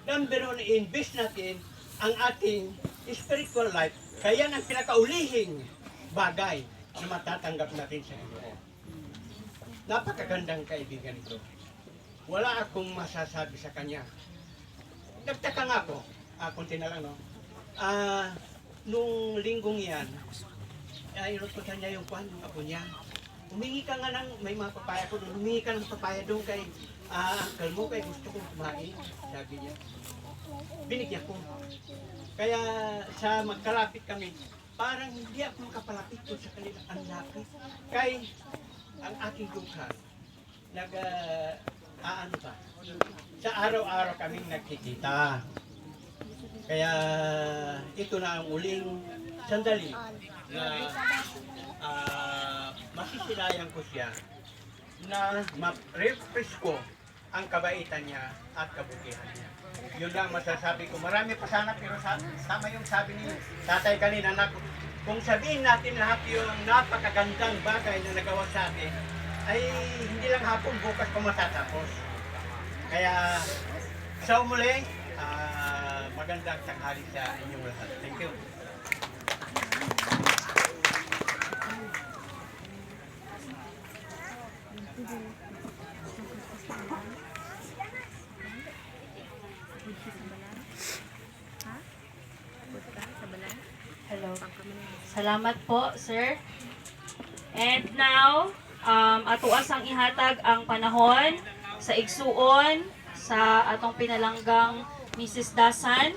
Number one, i-invest natin ang ating spiritual life. Kaya ang pinakaulihing bagay na matatanggap natin sa Ginoo. Napakagandang kaibigan ito. Wala akong masasabi sa kanya. Nagtaka nga ako, kunti na lang, no? Nung linggong yan, inutusan niya yung kwan, yung apo niya. Humingi ka nga ng, may mga papaya ko doon, humingi ka ng papaya doon kay uncle mo, kay gusto kong kumain, sabi niya. Binigyan ko. Kaya sa magkalapit kami, parang hindi ako makapalapit doon sa kanila, ang lapit. Kay ang aking dukha, ano ba? Sa araw-araw kaming nagkikita. Kaya ito na ang uling sandali na masisilayan ko siya na ma-refresh ko ang kabaitan niya at kabutihan niya. Yun lang masasabi ko. Marami pa sana pero tama yung sabi ni tatay kanina na kung sabihin natin lahat yung napakagandang bagay na nagawa sa atin ay hindi lang hapon, bukas pa matatapos. Kaya sa umuli, magandang tanghali sa inyong lahat. Thank you. Hello. Salamat po, sir. And now, atuas ang ihatag ang panahon sa igsuon sa atong pinalanggang Mrs. Dasan.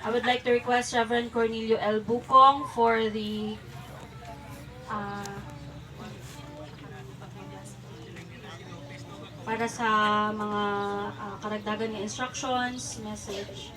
I would like to request Reverend Cornelio L. Bukong for the para sa mga karagdagan ng instructions, message.